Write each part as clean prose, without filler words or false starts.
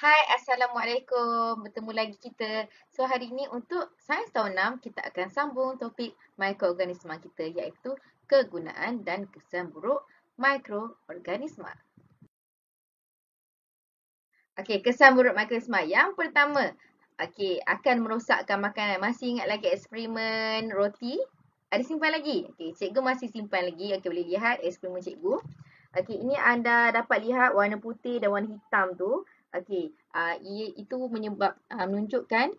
Hai, Assalamualaikum. Bertemu lagi kita. So, hari ini untuk Sains Tahun 6, kita akan sambung topik mikroorganisma kita iaitu kegunaan dan kesan buruk mikroorganisma. Okey, kesan buruk mikroorganisma. Yang pertama, okey, akan merosakkan makanan. Masih ingat lagi eksperimen roti? Ada simpan lagi? Okey, cikgu masih simpan lagi. Okey, boleh lihat eksperimen cikgu. Okey, ini anda dapat lihat warna putih dan warna hitam tu. Okey, itu menunjukkan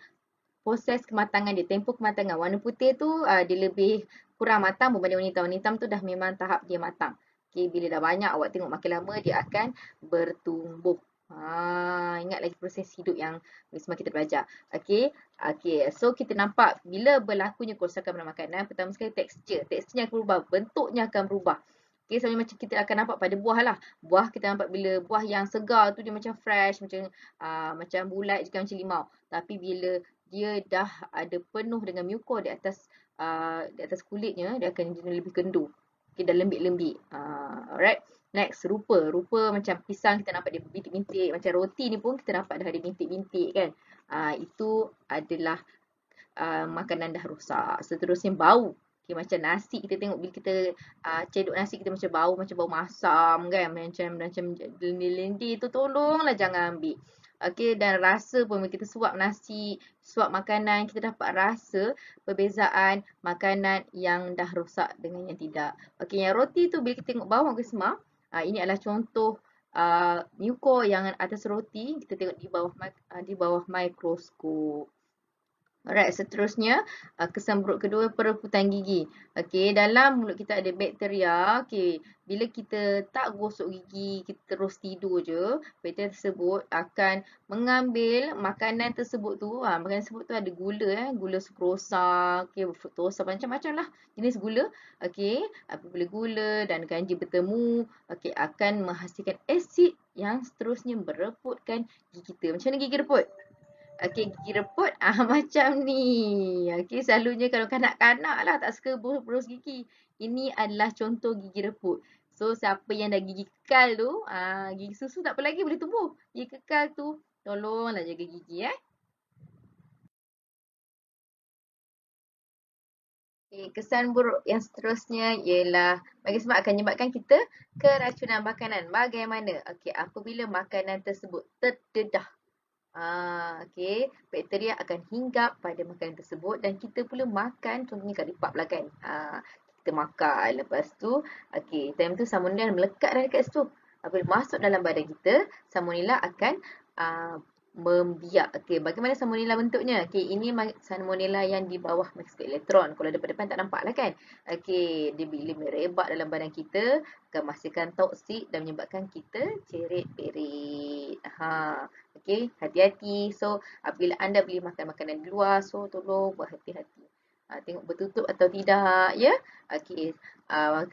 proses kematangan dia, tempoh kematangan. Warna putih tu dia lebih kurang matang berbanding warna hitam. Warna hitam tu dah memang tahap dia matang. Okey, bila dah banyak awak tengok makin lama dia akan bertumbuh. Ingat lagi proses hidup yang semua kita belajar. Okey. Okey, so kita nampak bila berlakunya kerosakan pada makanan, pertama sekali tekstur. Teksturnya akan berubah, bentuknya akan berubah. Okey, sama macam kita akan nampak pada buah lah. Buah kita nampak bila buah yang segar tu dia macam fresh, macam bulat juga macam limau. Tapi bila dia dah ada penuh dengan muko di atas kulitnya, dia akan jadi lebih kendur. Okay, dah lembik-lembik. Alright. Next, rupa. Rupa macam pisang kita nampak dia bintik-bintik. Macam roti ni pun kita nampak dah ada bintik-bintik kan. Itu adalah makanan dah rosak. Seterusnya bau. Okay, macam nasi kita tengok bila kita cedok nasi kita macam bau masam kan. Macam lendir-lendir tu tolonglah jangan ambil. Okey, dan rasa pun bila kita suap nasi, suap makanan, kita dapat rasa perbezaan makanan yang dah rosak dengan yang tidak. Okey, yang roti tu bila kita tengok bawah Gusma, ini adalah contoh muko yang atas roti, kita tengok di bawah mikroskop. Alright, seterusnya kesan buruk kedua perebutan gigi. Okey, dalam mulut kita ada bakteria. Okey, bila kita tak gosok gigi, kita terus tidur je, bakteria tersebut akan mengambil makanan tersebut tu. Makanan tersebut tu ada gula gula sukrosa, okey, fruktosa macam-macam lah jenis gula. Okey, apabila gula dan ganji bertemu, okey akan menghasilkan asid yang seterusnya mereputkan gigi kita. Macam mana gigi reput? Okey, gigi reput macam ni. Okey, selalunya kalau kanak-kanak lah tak suka berus gigi. Ini adalah contoh gigi reput. So, siapa yang dah gigi kekal tu, gigi susu tak apa lagi boleh tumbuh. Gigi kekal tu, tolonglah jaga gigi Okay, kesan buruk yang seterusnya ialah bagi sebab akan menyebabkan kita keracunan makanan. Bagaimana? Okey, apabila makanan tersebut terdedah. Okey, bakteria akan hinggap pada makanan tersebut dan kita pula makan, contohnya kat lipat lah kan. Kita makan, lepas tu, okey, time tu salmonella melekat dah dekat situ. Apabila masuk dalam badan kita, salmonella akan uh, membiak. Okey, bagaimana salmonella bentuknya? Okey, ini salmonella yang di bawah mikroskop elektron. Kalau daripada depan tak nampak lah kan. Okey, dia bila merebak dalam badan kita, akan menghasilkan toksik dan menyebabkan kita cerit-berit. Okey, hati-hati. So, apabila anda beli makan makanan di luar, so tolong berhati-hati. Tengok bertutup atau tidak, ya. Okey,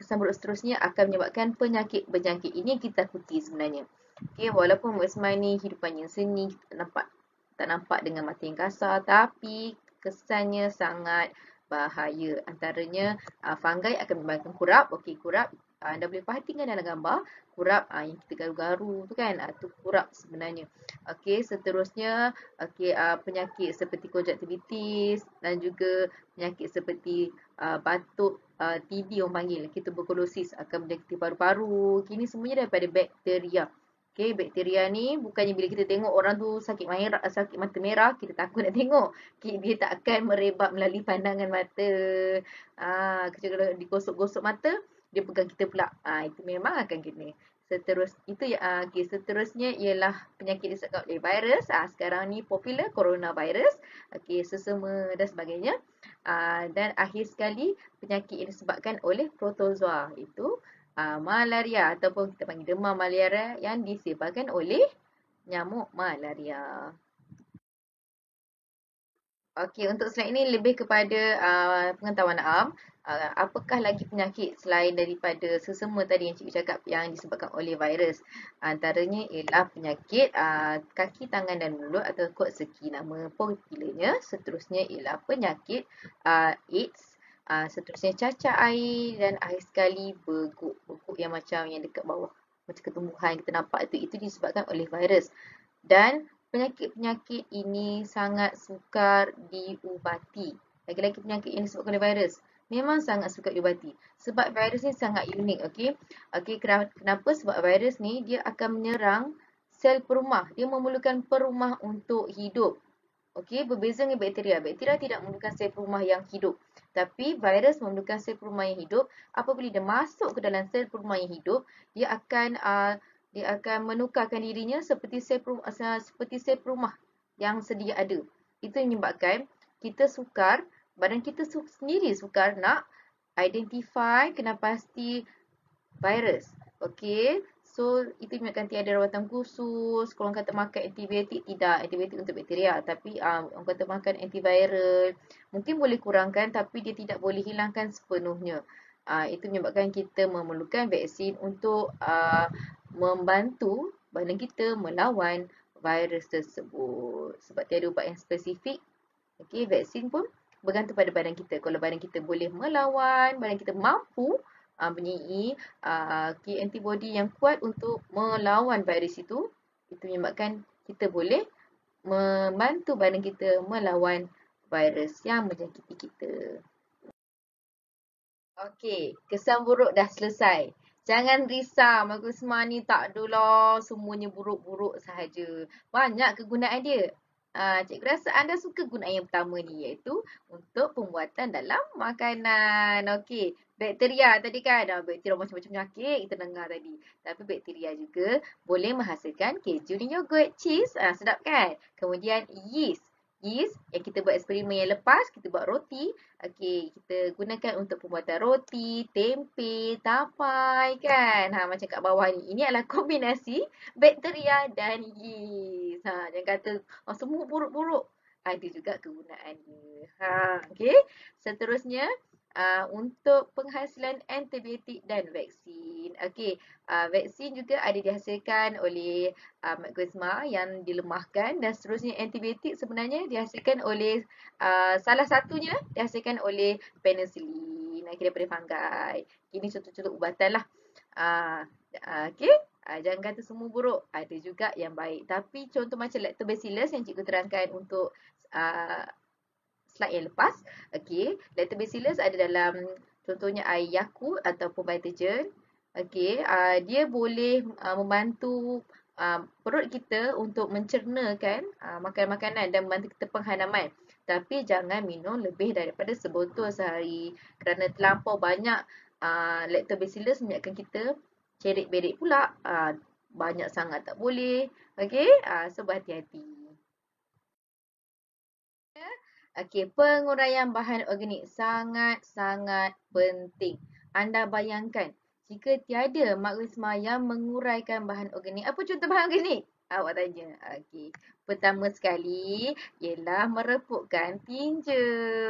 kesan buruk seterusnya akan menyebabkan penyakit berjangkit. Ini yang kita takuti sebenarnya. Okey, walaupun Mak Ismail ni hidupannya seni, kita tak nampak dengan mata yang kasar, tapi kesannya sangat bahaya. Antaranya, fungi akan menyebabkan kurap. Okey, kurap anda boleh perhatikan dalam gambar kurap yang kita garu-garu tu kan, tu kurap sebenarnya. Okey, seterusnya penyakit seperti konjaktivitis dan juga penyakit seperti batuk, TB orang panggil, tuberkulosis akan menyakiti paru-paru. Ini semuanya daripada bakteria. Okey, bakteria ni bukannya bila kita tengok orang tu sakit mata merah, kita takut nak tengok. Okey, dia tak akan merebak melalui pandangan mata. Kecuali kalau digosok-gosok mata, dia pegang kita pula. Itu memang akan kena. Seterusnya ialah penyakit disebabkan oleh virus. Sekarang ni popular coronavirus. Okey, sesama dan sebagainya. Dan akhir sekali penyakit yang disebabkan oleh protozoa, itu malaria ataupun kita panggil demam malaria yang disebabkan oleh nyamuk malaria. Okey, untuk slide ini lebih kepada pengetahuan am. Apakah lagi penyakit selain daripada sesama tadi yang cikgu cakap yang disebabkan oleh virus? Antaranya ialah penyakit kaki, tangan dan mulut atau kotseki nama popularnya. Seterusnya ialah penyakit AIDS. Seterusnya cacar air dan akhir sekali beguk. Beguk yang macam yang dekat bawah. Macam ketumbuhan kita nampak itu disebabkan oleh virus. Dan penyakit-penyakit ini sangat sukar diubati. Lagi-lagi penyakit yang disebabkan oleh virus memang sangat sukar diubati. Sebab virus ni sangat unik, okey. Okey, kenapa? Sebab virus ni dia akan menyerang sel perumah. Dia memerlukan perumah untuk hidup. Okey, berbeza dengan bakteria. Bakteria tidak memerlukan sel perumah yang hidup. Tapi virus memerlukan sel perumah yang hidup. Apabila dia masuk ke dalam sel perumah yang hidup, dia akan menukarkan dirinya seperti sel perumah yang sedia ada. Itu yang menyebabkan kita sukar, badan kita sendiri sukar nak identify, kena pasti virus. Okey. So, itu menyebabkan tiada rawatan khusus. Kalau orang kata makan antibiotik, tidak. Antibiotik untuk bakteria. Tapi orang kata makan antiviral. Mungkin boleh kurangkan tapi dia tidak boleh hilangkan sepenuhnya. Itu menyebabkan kita memerlukan vaksin untuk membantu badan kita melawan virus tersebut. Sebab tiada ubat yang spesifik. Okey, vaksin pun bergantung pada badan kita. Kalau badan kita boleh melawan, badan kita mampu mempunyai antibody yang kuat untuk melawan virus itu menyebabkan kita boleh membantu badan kita melawan virus yang menjangkiti kita. Okey, kesan buruk dah selesai. Jangan risau, Magusma ni tak adalah semuanya buruk-buruk sahaja. Banyak kegunaan dia. Cikgu rasa anda suka gunaan yang pertama ni, iaitu untuk pembuatan dalam makanan. Okey, bakteria tadi kan, bakteria macam-macam penyakit kita dengar tadi. Tapi bakteria juga boleh menghasilkan keju dan yogurt, cheese, sedap kan? Kemudian yeast. Yeast yang kita buat eksperimen yang lepas, kita buat roti. Okey, kita gunakan untuk pembuatan roti, tempe, tapai kan. Macam kat bawah ni. Ini adalah kombinasi bakteria dan yeast. Jangan kata semua buruk-buruk. Ada juga kegunaannya. Okey. Seterusnya, untuk penghasilan antibiotik dan vaksin. Okey, vaksin juga ada dihasilkan oleh Magusma yang dilemahkan dan seterusnya antibiotik sebenarnya dihasilkan oleh salah satunya dihasilkan oleh penicillin daripada fungi. Ini contoh-contoh ubatan lah. Okey, jangan kata semua buruk. Ada juga yang baik. Tapi contoh macam lactobacillus yang cikgu terangkan untuk slide yang lepas. Okey, lactobacillus ada dalam contohnya air Yakult ataupun Vitagen. Okey, dia boleh membantu perut kita untuk mencernakan makanan-makanan dan membantu kita penghadaman. Tapi jangan minum lebih daripada sebotol sehari kerana terlampau banyak lactobacillus menyebabkan kita cerit-berit pula. Banyak sangat tak boleh. Okey, so berhati-hati. Okey, penguraian bahan organik sangat-sangat penting. Anda bayangkan, jika tiada Magusma yang menguraikan bahan organik, apa contoh bahan organik? Awak tanya. Okey, pertama sekali ialah merepukkan tinja.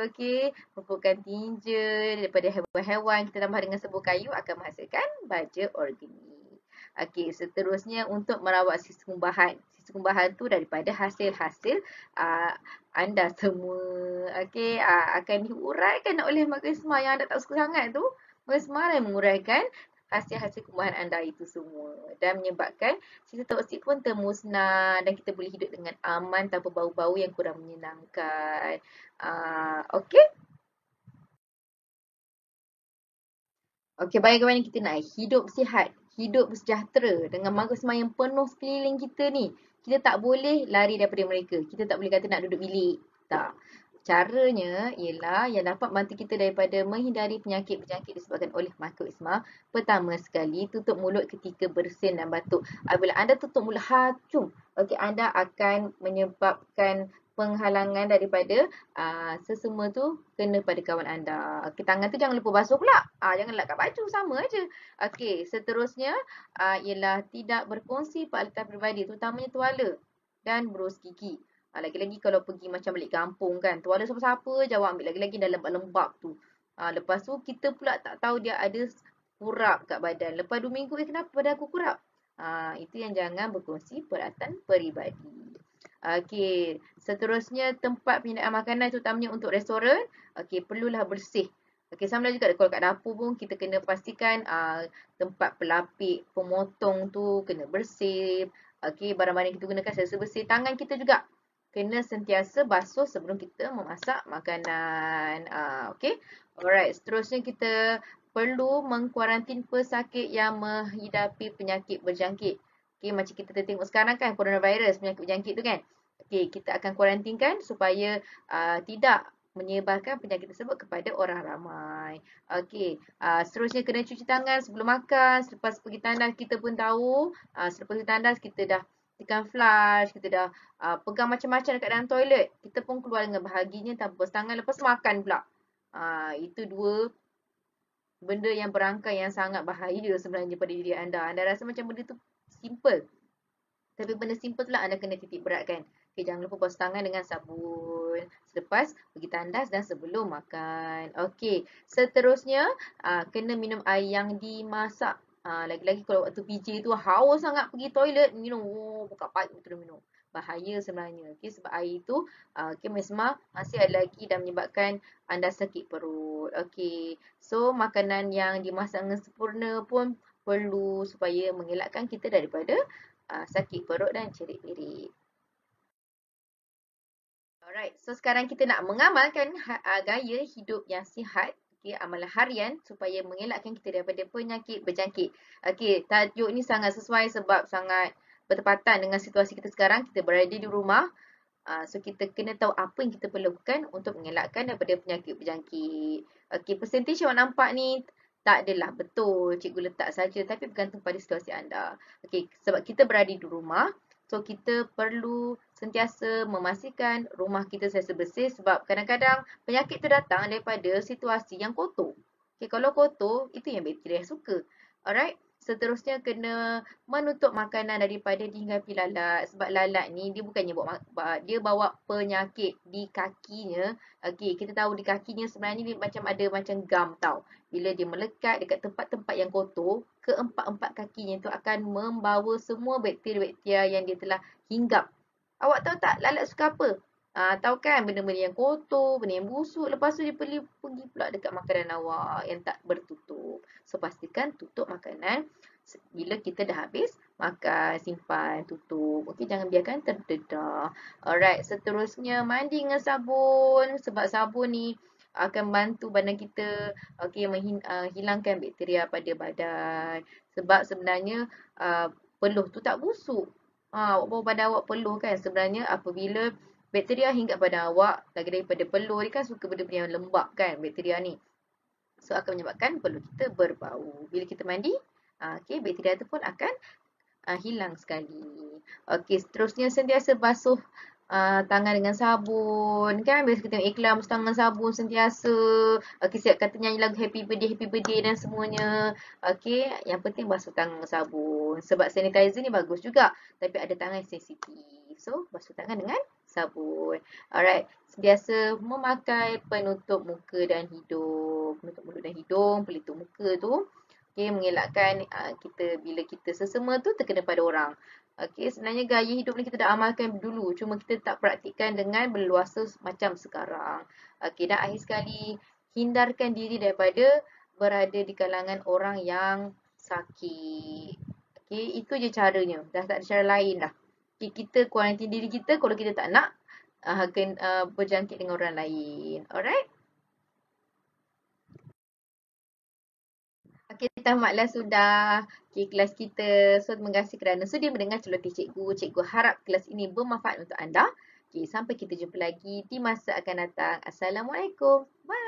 Okey, merepukkan tinja daripada hewan-hewan kita tambah dengan sebuah kayu akan menghasilkan baja organik. Okey, seterusnya untuk merawat sistem bahan. Sistem bahan tu daripada hasil-hasil anda semua. Okey, akan diuraikan oleh Magusma yang anda tak suka sangat tu. Magusma yang menguraikan hasil-hasil kumbahan anda itu semua dan menyebabkan sisa toksik pun termusnah dan kita boleh hidup dengan aman tanpa bau-bau yang kurang menyenangkan. Okey. Okey, bagaimana kita nak hidup sihat, hidup sejahtera dengan Magusma yang penuh sekeliling kita ni. Kita tak boleh lari daripada mereka. Kita tak boleh kata nak duduk bilik. Tak. Caranya ialah yang dapat bantu kita daripada menghindari penyakit-penyakit disebabkan oleh Magusma. Pertama sekali, tutup mulut ketika bersin dan batuk. Apabila anda tutup mulut hacung, okey, anda akan menyebabkan penghalangan daripada sesemua tu kena pada kawan anda. Okey, tangan tu jangan lupa basuh pula. Jangan lekat baju, sama aja. Okey, seterusnya ialah tidak berkongsi peralatan peribadi, terutamanya tuala dan berus gigi. Lagi-lagi kalau pergi macam balik kampung kan, tuala siapa-siapa je awak ambil, lagi-lagi dah lembab-lembab tu. Lepas tu kita pula tak tahu dia ada kurap kat badan. Lepas 2 minggu, kenapa badan aku kurap? Itu yang jangan berkongsi peralatan peribadi. Okey, seterusnya tempat penyediaan makanan terutamanya untuk restoran, okey, perlulah bersih. Okey, sama juga kalau kat dapur pun kita kena pastikan tempat pelapik, pemotong tu kena bersih. Okey, barang-barang yang kita gunakan sentiasa bersih. Tangan kita juga kena sentiasa basuh sebelum kita memasak makanan. Okey. Alright, seterusnya kita perlu mengkuarantin pesakit yang menghidapi penyakit berjangkit. Okey, macam kita tengok sekarang kan coronavirus, penyakit berjangkit tu kan. Okey, kita akan kuarantinkan supaya tidak menyebarkan penyakit tersebut kepada orang ramai. Okey, seterusnya kena cuci tangan sebelum makan, selepas pergi tandas kita pun tahu, selepas pergi tandas kita dah tekan flush, kita dah pegang macam-macam dekat dalam toilet. Kita pun keluar dengan bahaginya tanpa basuh tangan, lepas tu makan pula. Itu dua benda yang berangkai yang sangat bahaya sebenarnya pada diri anda. Anda rasa macam benda tu simple. Tapi benda simple tu lah anda kena titik beratkan. Okay, jangan lupa basuh tangan dengan sabun selepas pergi tandas dan sebelum makan. Okey, seterusnya kena minum air yang dimasak. Lagi-lagi kalau waktu PJ tu haus sangat pergi toilet, minum. Buka pipe terus minum. Bahaya sebenarnya. Okey, sebab air tu memang masih ada lagi dan menyebabkan anda sakit perut. Okey, so makanan yang dimasak dengan sempurna pun perlu supaya mengelakkan kita daripada sakit perut dan cerit-berit. Alright, so sekarang kita nak mengamalkan gaya hidup yang sihat, okay, amalan harian supaya mengelakkan kita daripada penyakit berjangkit. Okey, tajuk ni sangat sesuai sebab sangat bertepatan dengan situasi kita sekarang. Kita berada di rumah. So kita kena tahu apa yang kita perlukan untuk mengelakkan daripada penyakit berjangkit. Okey, persentage yang awak nampak ni tak adalah betul cikgu letak saja tapi bergantung pada situasi anda. Okey, sebab kita berada di rumah, so kita perlu sentiasa memastikan rumah kita sentiasa bersih sebab kadang-kadang penyakit tu datang daripada situasi yang kotor. Okey, kalau kotor, itu yang bakteria suka. Alright, seterusnya kena menutup makanan daripada dihinggapi lalat sebab lalat ni dia bukannya bawa penyakit di kakinya. Okey, kita tahu di kakinya sebenarnya dia macam ada macam gam tau. Bila dia melekat dekat tempat-tempat yang kotor, keempat-empat kakinya tu akan membawa semua bakteria-bakteria yang dia telah hinggap. Awak tahu tak lalat suka apa? Tahu kan benda-benda yang kotor, benda yang busuk. Lepas tu dia pergi pula dekat makanan awak yang tak bertutup. So pastikan tutup makanan bila kita dah habis makan, simpan, tutup. Okey, jangan biarkan terdedah. Alright, seterusnya mandi dengan sabun sebab sabun ni akan bantu badan kita hilangkan bakteria pada badan. Sebab sebenarnya peluh tu tak busuk. Awak bawa badan awak peluh kan. Sebenarnya apabila bakteria hinggap pada awak, lagi daripada peluh ni kan suka benda-benda yang lembab kan bakteria ni. So akan menyebabkan peluh kita berbau. Bila kita mandi, bakteria tu pun akan hilang sekali. Okey, seterusnya sentiasa basuh tangan dengan sabun. Kan biasa kita tengok iklan basuh tangan sabun sentiasa. Okey, siap kata nyanyi lagu happy birthday dan semuanya. Okey, yang penting basuh tangan dengan sabun. Sebab sanitizer ni bagus juga. Tapi ada tangan sensitif. So, basuh tangan dengan sabun. Alright, sentiasa memakai penutup muka dan hidung. Penutup mulut dan hidung, pelitup muka tu. Okay, mengelakkan kita bila kita sesama tu terkena pada orang. Okay, sebenarnya gaya hidup ni kita dah amalkan dulu. Cuma kita tak praktikkan dengan berluasa macam sekarang. Okay, dan akhir sekali, hindarkan diri daripada berada di kalangan orang yang sakit. Okay, itu je caranya. Dah tak ada cara lain dah. Okay, kita kuarantin diri kita kalau kita tak nak berjangkit dengan orang lain. Alright? Okey, tamatlah sudah kelas kita. So, terima kasih kerana sudi mendengar celoteh cikgu. Cikgu harap kelas ini bermanfaat untuk anda. Okey, sampai kita jumpa lagi di masa akan datang. Assalamualaikum. Bye.